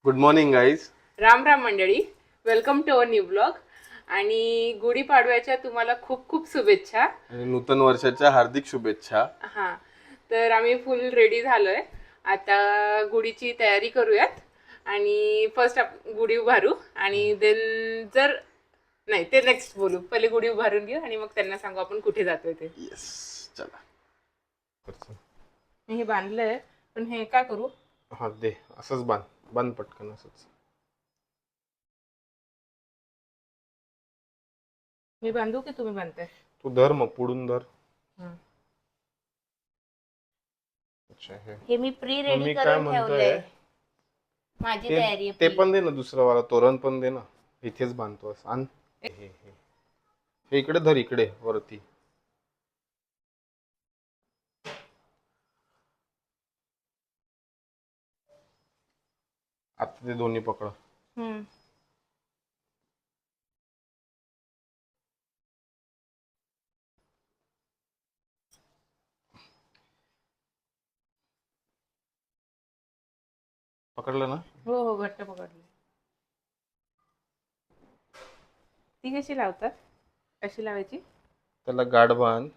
Good morning guys. Ram Ram मंडळी, welcome to our new blog. आणि गुढीपाडव्याच्या तुम्हाला खूप खूप शुभेच्छा. आणि नूतन वर्षाच्या हार्दिक शुभेच्छा. हां, तर आम्ही फुल रेडी झालोय. आता गुढीची तयारी करूयात आणि फर्स्ट गुढी उभारू आणि देन जर नाही ते नेक्स्ट बोलू. पहिले गुढी उभारून घेऊ आणि मग त्यांना सांगू आपण कुठे जातोय ते. येस, चला. मी हे बांधलंय, पण हे काय करू? हा दे, असंच बांध पटकन असंच. मी बांधू की तुम्ही बांधताय? तू धर, मग पुढून धर. हं. अच्छा, हे मी प्री रेडी मी काय करून म्हणतोय, ठेवलंय. माझी तयारी ते आहे पण दे ना, दुसरं वाला तोरण पण दे ना. इथेच बांधतो असं. आण हे इकडे धर, इकडे वरती. आता ते दोन्ही पकड. हं. पकडलं ना? हो हो, घट्ट पकडले. ती कशी लावतात? कशी लावायची? त्याला गाठ बांध.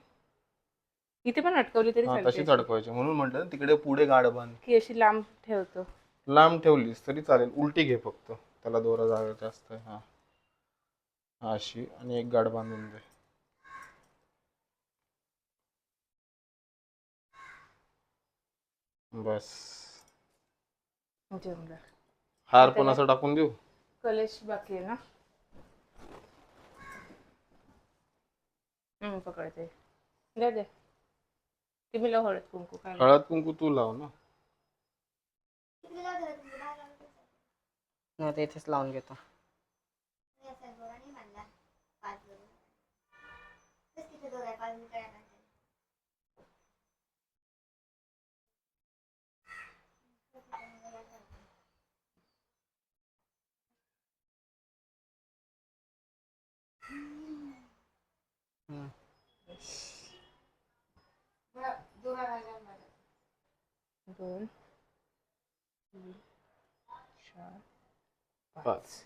इथे पण अटकवली तरी हा, चालते तशीच अशी. अडकवायची, म्हणून म्हटलं ना, तिकडे पुढे गाठ बांध. की अशी लांब ठेवतो. लांब ठेवलीस तरी चालेल, उलटी घे फक्त. त्याला दोरा जागा जास्त आहे. हा हा, अशी, आणि एक गाठ बांधून दे. बस. जमलं. हार पण असं टाकून देऊ. कलश बाकी आहे ना. पकडते. द्या द्या. ती मी हळद कुंकू काय हळद कुंकू तू लाव ना. आता इथेच लावून घेतो. दोन, तीन, चार, पाच.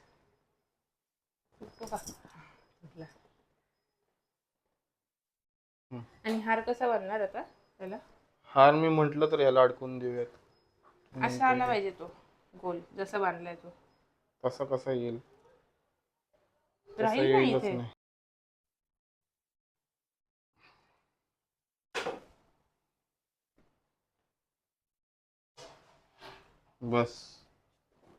आणि हार कसा बनणार आता त्याला? हार मी म्हंटल तर याला अडकून देऊयात. असा आला पाहिजे तो गोल, जसा बांधलाय तो. तसा कसा येईल? तसा राहील ना येईलच इथे. नाही. बस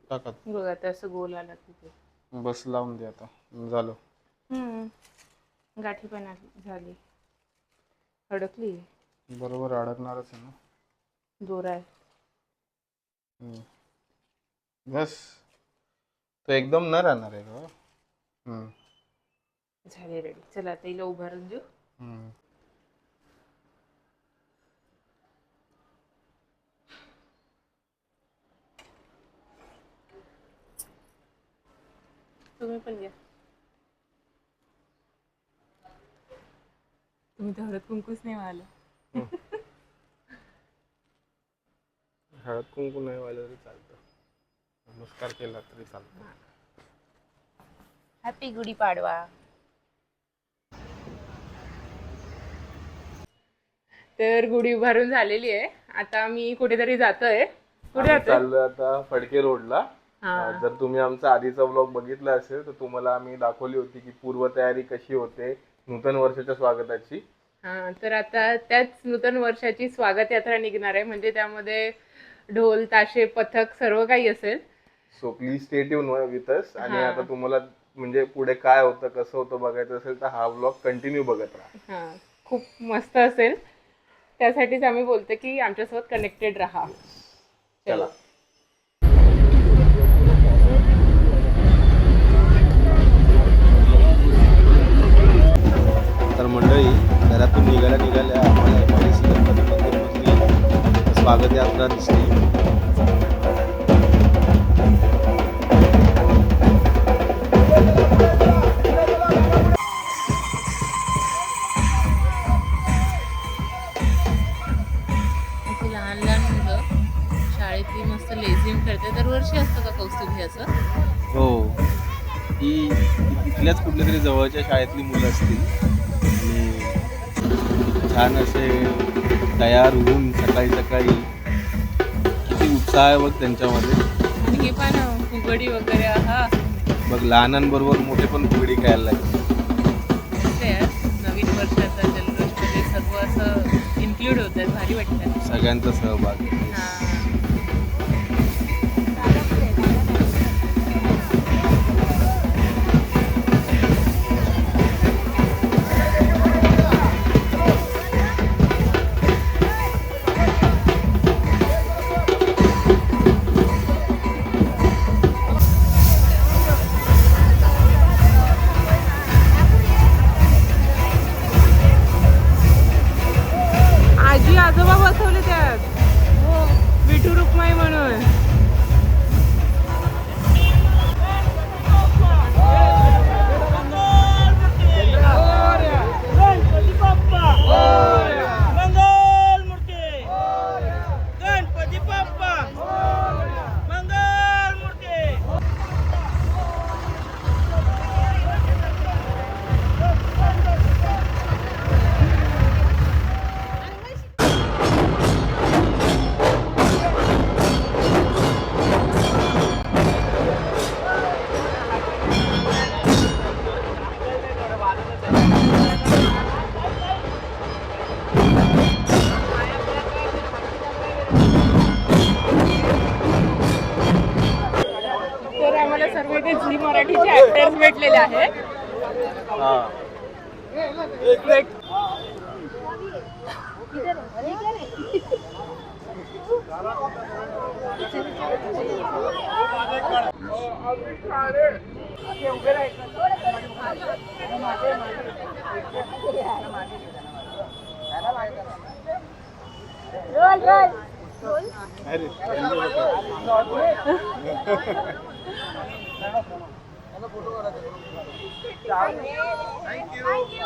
टाकत. बघ आता असं गोल आला तिथे. बस लावून दे आता. झालं. गाठी पण झाली. अडकली. बरोबर अडकणारच आहे ना. दोरा आहे. बस. तो एकदम न राहणार आहे का? झाले रेडी. चला आता हिला उभारून देऊ. तुम्ही पण घ्या. तुम्ही तर हळद कुंकूच नाही वाहिलं. हळद कुंकू नाही व्हायला तरी चालतं. नमस्कार केला तरी चालतो. हॅपी गुढीपाडवा. तर गुढी उभारून झालेली आहे. आता मी कुठेतरी जातोय. कुठे आम्ही जातोय? चाललोय आता फडके रोडला. हा. जर तुम्ही आमचा आधीचा व्लॉग बघितला असेल तर तुम्हाला आम्ही दाखवली होती की पूर्वतयारी कशी होते नूतन वर्षाच्या स्वागताची. हा, तर आता त्याच नूतन वर्षाची स्वागत यात्रा निघणार आहे. म्हणजे त्यामध्ये ढोल ताशे पथक सर्व काही असेल. So please stay tune with us. आणि हा. आता तुम्हाला म्हणजे पुढे काय होतं कसं होतं बघायचं असेल तर हा व्लॉग कंटिन्यू बघत राहा. हा, खूप मस्त असेल. त्यासाठीच आम्ही बोलतो की आमच्यासोबत कनेक्टेड राहा. चला. तर मंडळी, घरातून निघाल्या आम्हाला एमआयडीसी गणपती मंदिरमधली स्वागत यात्रा दिसली. लहान लहान मुलं शाळेतली मस्त ही इथल्याच कुठल्या तरी जवळच्या शाळेतली मुलं असतील आणि छान असे तयार होऊन सकाळी सकाळी किती उत्साह आहे बघ त्यांच्यामध्ये. हे पण फुगडी वगैरे हा बघ लहानांबरोबर मोठे पण फुगडी खेळायला लागले. नवीन वर्षाचा जल्लोषमध्ये सर्व असं इन्क्लूड होतात, भारी वाटतं. सगळ्यांचा सहभाग. आजी आजोबा बसवले त्यात विठू रुक्माई म्हणून. तर आम्हाला सर्व इथे झी मराठीचे ऍक्टर्स भेटलेले आहेत.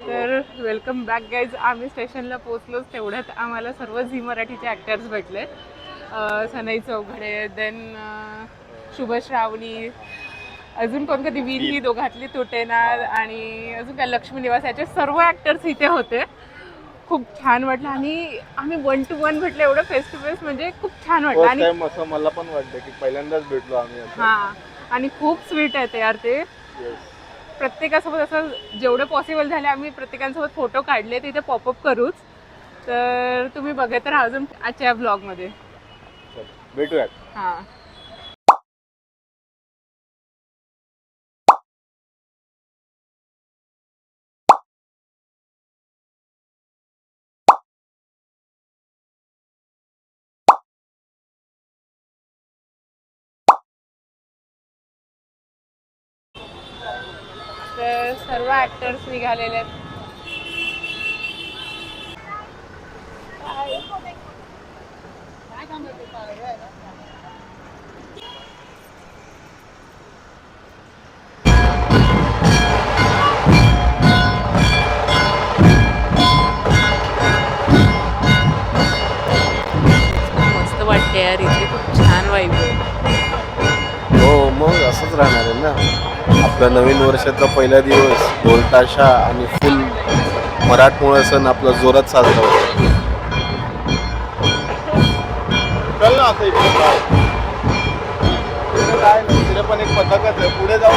तर वेलकम बॅक गाईज. आम्ही स्टेशनला पोहोचलोच तेवढ्यात आम्हाला सर्व झी मराठीचे ॲक्टर्स भेटले. सनई चौघडे, देन शुभ श्रावणी, अजून कोण कधी वीर ही दोघातली तुटेनार आणि अजून काय लक्ष्मी निवास, याचे सर्व ॲक्टर्स इथे होते. खूप छान वाटलं आणि आम्ही 1 to 1 भेटले, एवढं फेस टू फेस, म्हणजे खूप छान वाटलं. आणि असं मला पण वाटतं की पहिल्यांदाच भेटलो आम्ही. हां, आणि खूप स्वीट आहे ते यार. ते प्रत्येकासोबत असं जेवढं पॉसिबल झालं आम्ही प्रत्येकांसोबत फोटो काढले, तिथे पॉपअप करूच. तर तुम्ही बघत राहा अजून आजच्या ब्लॉगमध्ये. भेटूयात. हां. तर सर्व ॲक्टर्स निघालेले आहेत. मस्त वाटते यार इथे, खूप छान वाईब आहे. हो मग असंच राहणार आहे ना. आपला नवीन वर्षाचा पहिला दिवस ढोल ताशा आणि फुल मराठमोळा सण आपला जोरात साजरा होतो. चल ना आता इकडे काय तिकडे पण एक पथकच आहे, पुढे जाऊ.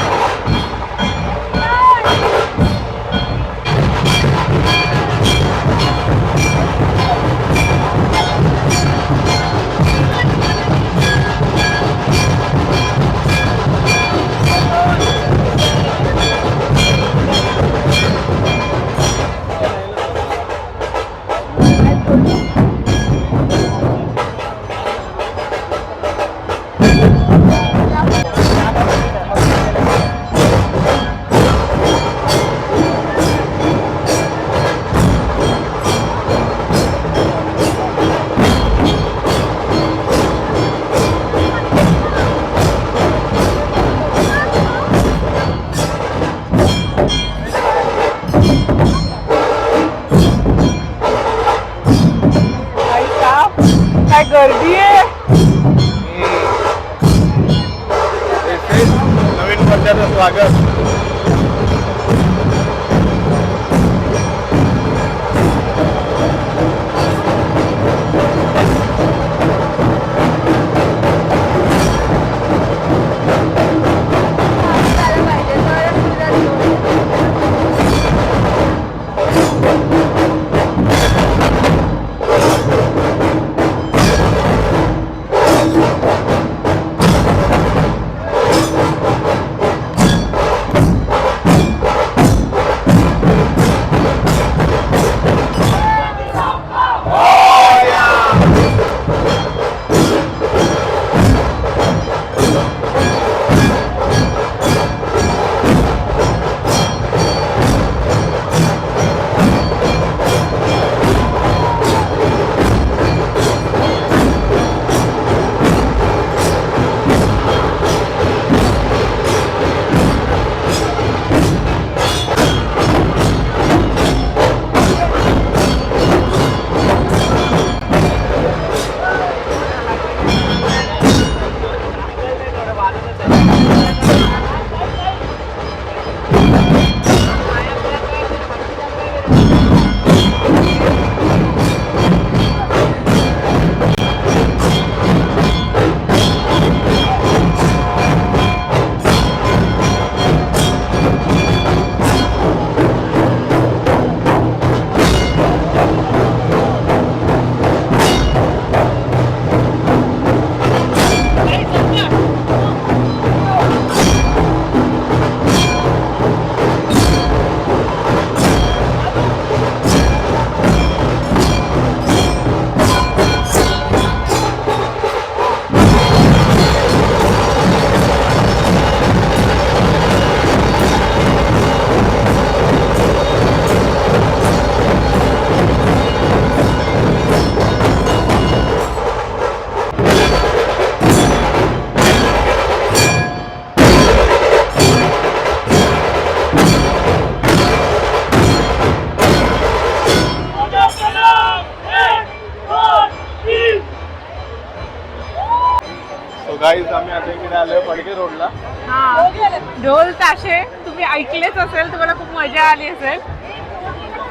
शिकलेच असेल, तुम्हाला खूप मजा आली असेल.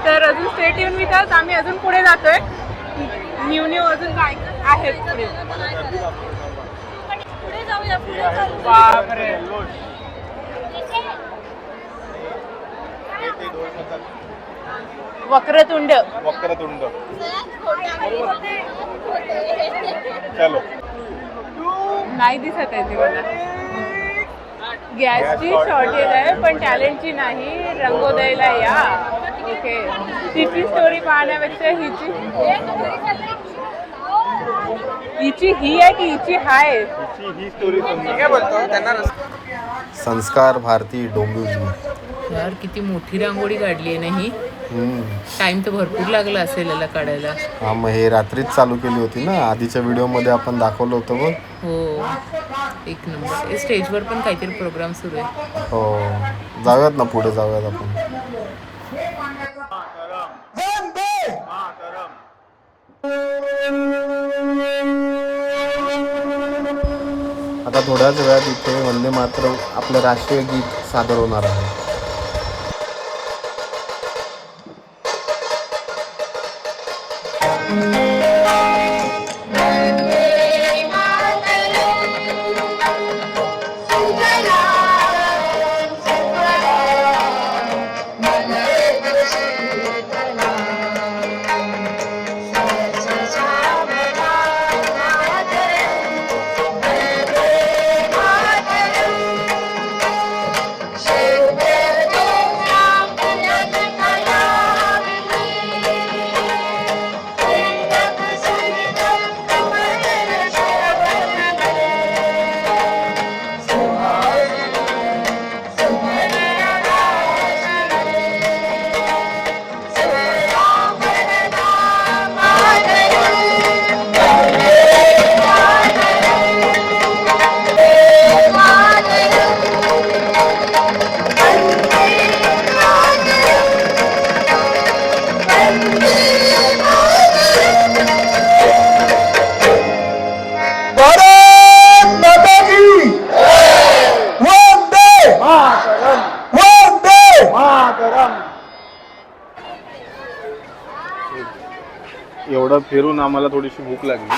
तर अजून स्टेट येऊन विचारत आम्ही अजून पुढे जातोय. न्यू अजून काय आहेत पुढे. बापरे. वक्रतुंड. वक्रतुंड. चलो. नाही दिसत आहे ते मला. गॅसची शॉर्टेज आहे पण टॅलेंटची नाही. रंगोदयला या. ओके. तिची स्टोरी पाहण्यापेक्षा हिची ही आहे की हिची हाय. ही स्टोरी काय बोलतो त्यांना. संस्कार भारती डोंबिवली. यार किती मोठी रांगोळी काढली आहे ना ही. टाइम तर भरपूर लागला असेल याला काढायला. हा मग हे रात्रीच चालू केली होती ना. आधीच्या व्हिडिओ मध्ये आपण दाखवलं होतं बघ. हो एक नंबर. स्टेजवर पण काहीतरी प्रोग्राम सुरू आहे. हो जाऊयात ना पुढे जाऊयात आपण. आता थोड्याच वेळात इथे वंदे मातरम आपलं राष्ट्रीय गीत सादर होणार आहे. एवढं फिरून आम्हाला थोडीशी भूक लागली.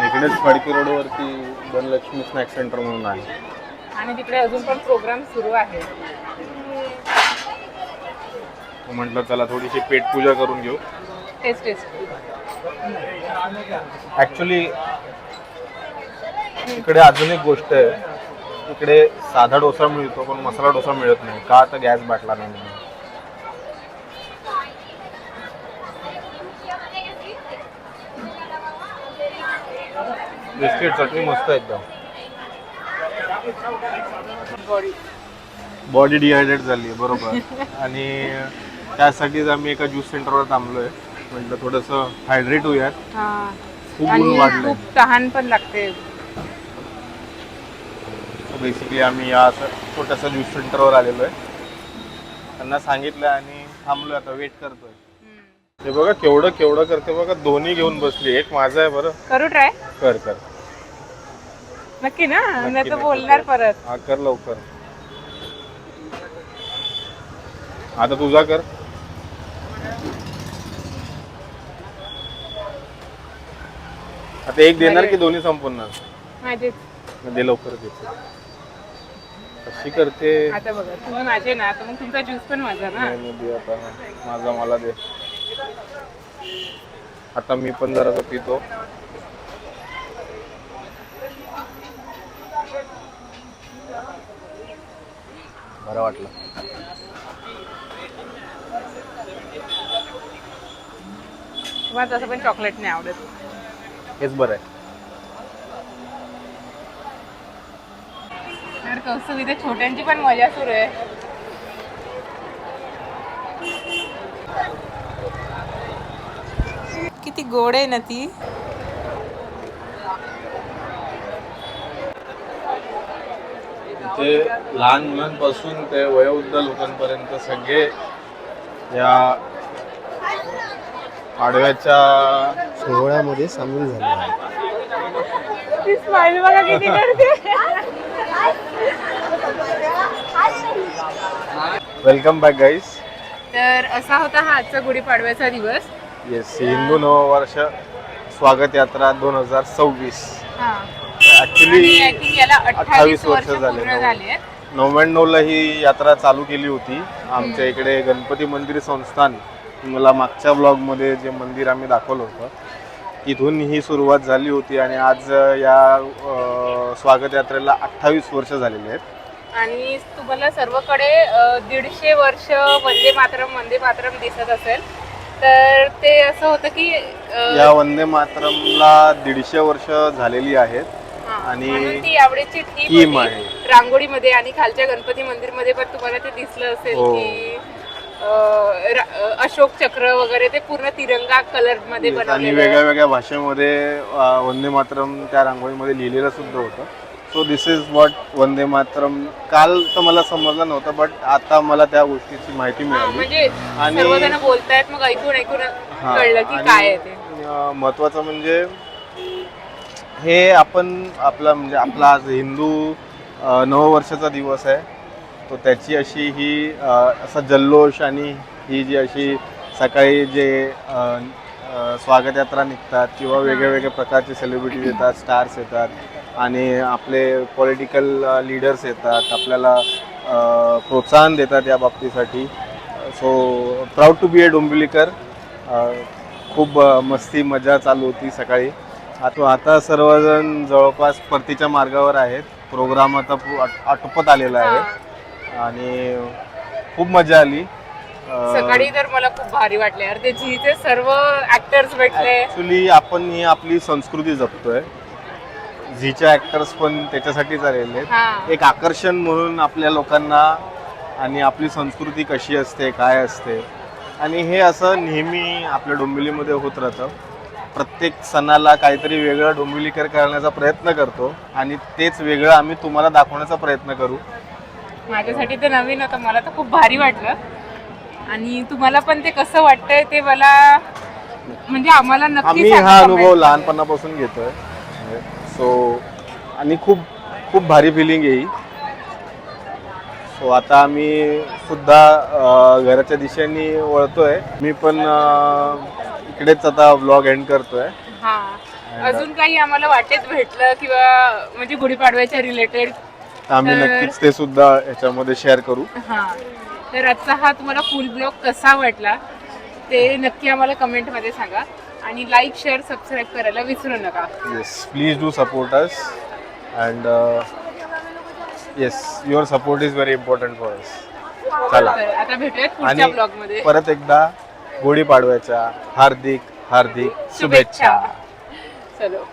इकडेच फडके रोडवरती धनलक्ष्मी स्नॅक सेंटर म्हणून आहे आणि तिकडे अजून पण प्रोग्राम सुरू आहे. म्हटलं चला थोडीशी पेटपूजा करून घेऊ. टेस्ट ऍक्च्युली इकडे अजून एक गोष्ट आहे. इकडे साधा डोसा मिळतो पण मसाला डोसा मिळत नाही. का तर गॅस बाटला नाही म्हणून. बिस्किट चटणी मस्त आहे एकदम. बॉडी डिहायड्रेट झाली आहे बरोबर. आणि त्यासाठीच आम्ही एका ज्यूस सेंटरवर थांबलोय. म्हटलं थोडंसं हायड्रेट होऊयात. खूप ऊन वाढलंय. खूप तहान पण लागते. बेसिकली आम्ही या छोट्याशा ज्यूस सेंटरवर आलेलो आहे. त्यांना सांगितलं आणि थांबलोय आता वेट करतोय. हे बघा केवढं केवढं करते बघा. दोन्ही घेऊन बसली. एक माझा आहे. बरं करू ट्राय. कर कर नक्की ना. नाही तर बोलणार परत. हा कर लवकर. आता तुझा कर. आता एक देणार की दोन्ही संपवणार. माझे दे लवकर दे. कशी करते. आता बघा तुम्ही माझे ना तर मग तुमचा ज्यूस पण माझा ना. नाही दे आता. माझा मला दे. आता मी पण जरा पितो. बरं वाटलं. तुम्हाला तसं पण चॉकलेट नाही आवडत. हेच बरं आहे. तर कौस्तुभ इथे छोट्यांची पण मजा सुरू आहे. किती गोड आहे ना ती. ते लहान मुलांपासून ते वयोवृद्ध लोकांपर्यंत सगळे या पाडव्याच्या सोहळ्यामध्ये सामील झाले आहेत. ती स्माइल बघा किती करते. Welcome back guys. तर असा होता हा आजचा गुढीपाडव्याचा दिवस. येस, हिंदू नववर्ष स्वागत यात्रा 2026. हा ऍक्च्युली आय थिंक याला 28 वर्ष झाले. पूर्ण झाली आहेत. 99ला ही यात्रा चालू केली होती. आमच्या इकडे गणपती मंदिर संस्थान, मला मागच्या ब्लॉगमध्ये जे मंदिर आम्ही दाखवलं होतं तिथून ही सुरुवात झाली होती आणि आज या स्वागत यात्रेला 28 वर्ष झालेली आहेत. आणि तुम्हाला सर्वकडे 150 वर्ष वंदे मातरम दिसत असेल. तर ते असं होतं की या वंदे मातरमला 150 वर्ष झालेली आहेत. आणि म्हणून ती आवडीची थीम थीम आहे. होती रांगोळीमध्ये आणि खालच्या गणपती मंदिरमध्ये पण तुम्हाला ते दिसलं असेल हो. की अशोक चक्र वगैरे ते पूर्ण तिरंगा कलर मध्ये आणि बनवलेलं वेगळ्या आहे. वेगळ्या भाषेमध्ये वंदे मातरम त्या रांगोळीमध्ये लिहिलेलं सुद्धा होतं. So this is what Vande Mataram. काल तर मला समजलं नव्हतं, बट आता मला त्या गोष्टीची माहिती मिळाली. म्हणजे आणि- सर्वजण बोलतायत, मग ऐकून कळलं की आणि, काय आहे ते. महत्त्वाचं म्हणजे हे आपला आज हिंदू नववर्षाचा दिवस आहे. तो त्याची अशी ही असा जल्लोष आणि ही जी अशी सकाळी जे स्वागत यात्रा निघतात किंवा वेगळ्या वेगळ्या प्रकारचे सेलिब्रिटीज येतात, स्टार्स येतात आणि आपले पॉलिटिकल लीडर्स येतात, आपल्याला प्रोत्साहन देतात या बाबतीसाठी. सो प्राऊड टू बी ए डोंबिवलीकर. खूप मस्ती मजा चालू होती सकाळी. आता सर्वजण जवळपास परतीच्या मार्गावर आहेत. प्रोग्राम आता आटोपत आलेला आहे आणि खूप मजा आली. सकाळी तर मला खूप भारी वाटले यार, ते झीचे सर्व ऍक्टर्स भेटले. ऍक्च्युली आपण ही आपली संस्कृती जपतोय. झीचे ऍक्टर्स पण त्याच्यासाठीच आलेले आहेत. हा. एक आकर्षण म्हणून आपल्या लोकांना, आणि आपली संस्कृती कशी असते, काय असते, आणि हे असं नेहमी आपल्या डोंबिवलीमध्ये होत राहतं. प्रत्येक सणाला काहीतरी वेगळं डोंबिवलीकर करण्याचा प्रयत्न करतो आणि तेच वेगळं आम्ही तुम्हाला दाखवण्याचा प्रयत्न करू. माझ्यासाठी ते नवीन होतं, मला तर खूप भारी वाटलं. आणि तुम्हाला पण ते कसं वाटतंय ते मला, म्हणजे आम्हाला नक्की आम्ही सांगा हा comment अनुभव मध्ये. लहानपणापासून घेतोय. सो आणि खूप खूप भारी फिलिंग आहे ही. सो आता आम्ही सुद्धा घराच्या दिशेने वळतोय. मी पण इकडेच आता व्लॉग एंड करतोय. हा, अजून काही आम्हाला वाटेत भेटलं किंवा म्हणजे गुढीपाडव्याच्या रिलेटेड, आम्ही नक्कीच ते सुद्धा ह्याच्यामध्ये शेअर करू. हा, तर आजचा हा तुम्हाला फुल ब्लॉग कसा वाटला ते नक्की आम्हाला कमेंटमध्ये सांगा. आणि लाईक, शेअर, सबस्क्राईब करायला विसरू नका. Yes, please do support us and yes, your support is very important for us. चला, तर आता भेटूयात पुढच्या आणि ब्लॉगमध्ये. परत एकदा गुढीपाडव्याच्या हार्दिक हार्दिक शुभेच्छा. चलो.